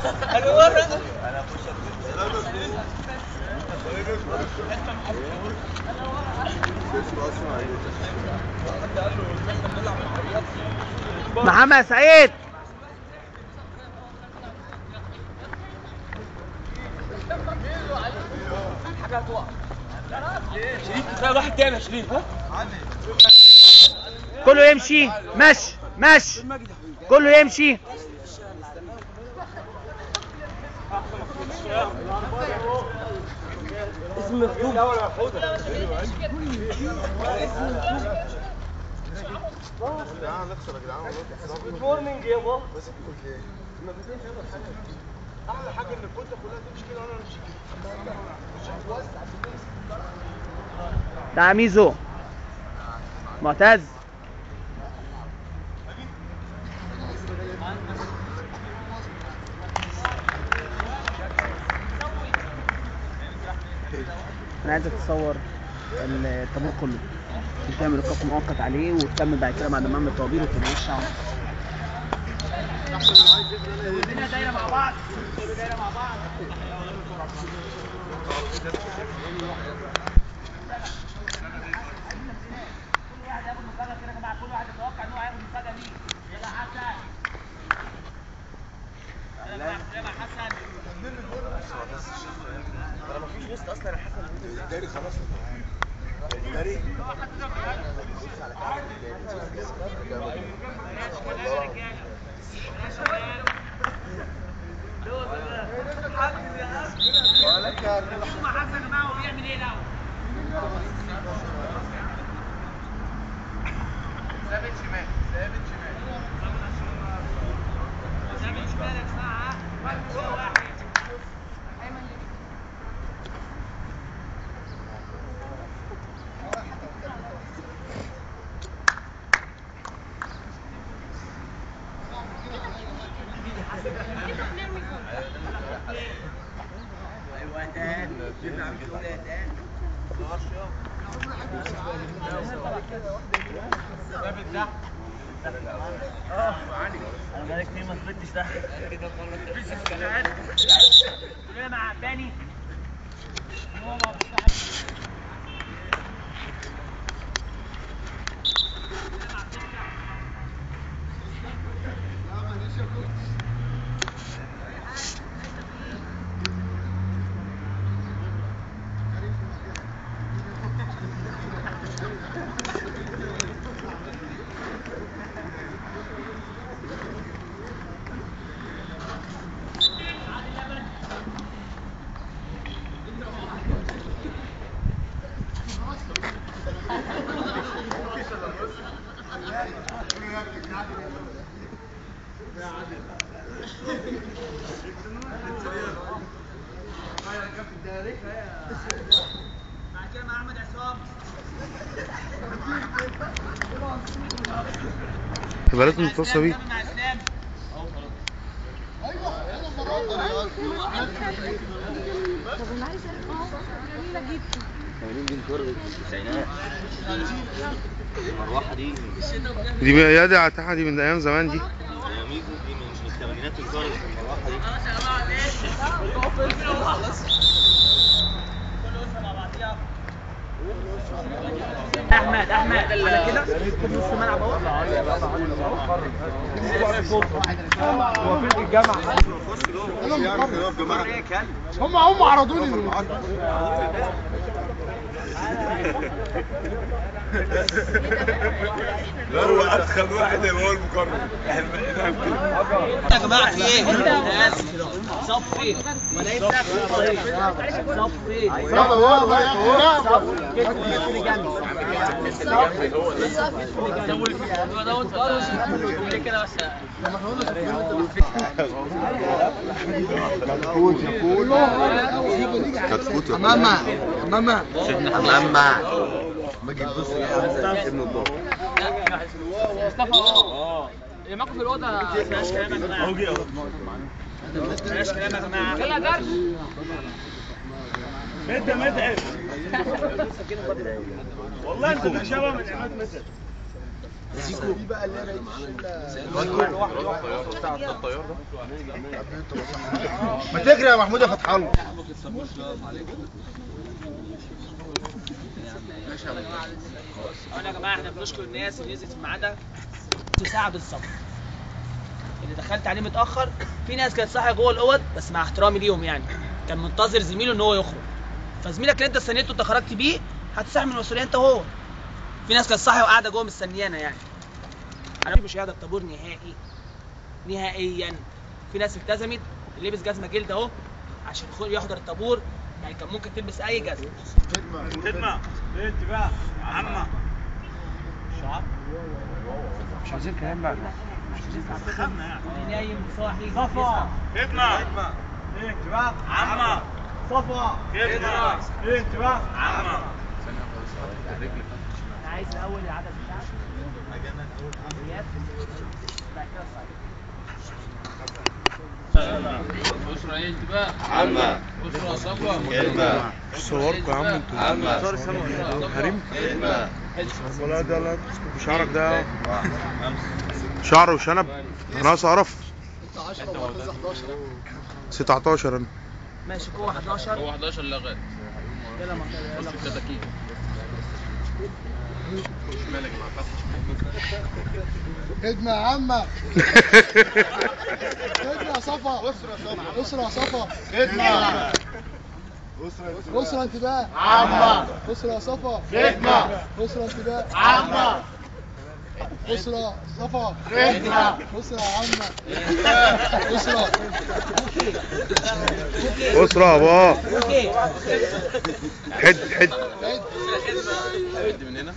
انا ورا محمد سعيد حاجه هتقع. شريف كفايه واحد تاني يا شريف. ها كله يمشي. مشي مشي كله يمشي. اسم مكتوب الاول يا حوده. جدعان نخسر يا جدعان والله. جود مورنينج يابا. بس بتقول ايه؟ ما بديش احلى حاجه ان الكتله كلها تمشي كده وانا امشي كده. مش هتوسع ده ميزو معتز. انا عايزك تصور الطابور كله وتعمل ايقاف مؤقت عليه وتكمل بعد كده بعد ما اعمل الطوابير وتبقى الشعب كلنا دايره مع بعض. دايره مع بعض. كل واحد ياخد مفاجاه كده يا جماعه. كل واحد يتوقع ان هو هياخد مفاجاه دي. يلا حسن. يلا يا حسن. انا مفيش ليست اصلا يا حسن. الداري خلاص الداري بص على كام شوف مع حسن يا جماعه هو بيعمل ايه الاول. ثابت شمال ثابت شمال ثابت شمال يا جماعه. واحد ايوه تاني بنعمل كده تاني. ثابت ده. انا بقالي كتير ما ثبتش ده. كده كلنا مع عباني. بعد كده مع احمد عصام. يبقى لازم نتصل بيه. مع اسلام. طب انا عايزه جميله جدا. 80 دي متورد التسعينات. المروحه دي دي دي عتاحة دي من ايام زمان دي. يا ميجو دي من الثمانينات متورد المروحه دي. خلاص يا جماعه ليه؟ كل اسره مع بعضيها. احمد على كده خد نص الملعب اهو. هو فين الجامعة؟ هم عرضوني. لا هو ادخل واحد اللي هو المقرر. يا جماعه في ايه؟ صفي وليس صفي. ماما باجي تبص مصطفى اللي معاكم في الاوضه ما سمعناش كلام يا جماعه. ما سمعناش كلام يا جماعه. يلا درس. متعب والله انت شبه من عماد متعب. دي بقى اللي هي ما تجري يا محمود يا فتح الله. يا جماعه احنا بنشكر الناس اللي نزلت في ميعادها تساعد الصف اللي دخلت عليه متاخر. في ناس كانت صاحيه جوه الاوض، بس مع احترامي ليهم يعني كان منتظر زميله ان هو يخرج، فزميلك اللي انت استنيته انت خرجت بيه هتستحمل المسؤوليه انت وهو. في ناس كانت صاحيه وقاعده جوه مستنيانا يعني. انا مش هذا الطابور نهائيا. في ناس التزمت، اللي لبس جزمه جلد اهو عشان يحضر الطابور، يعني كان ممكن تلبس اي جزمه. خدمه بنت بقى عمه شعب مش عايزين كلام بقى. خدمه يعني نايم صاحي صفا خدمه بنت بقى عمه صفا خدمه بنت بقى عمه. انا عايز الاول العدد بتاعك عمليات بعد كده الصعيد. أسرة إيه انتباه؟ عمة. أسرة صفوة. خدمة. صوركم يا عم انتوا. عمة. هريم. خدمة. ولا ده لا شعرك ده شعر وشنب ناقص عرف. 16 انا ماشي جوه 11. هو 11 لغاية. يلا بص الكتاكيت. مالك مع فتح. خدمة يا عمة. خدمة يا صفا. أسرة صفا. خدمة. أسرة انتباه. عمة. أسرة صفا. خدمة. أسرة انتباه. عمة. أسرة صفا. خدمة. أسرة عمة. أسرة. أسرة يابا. حد من هنا.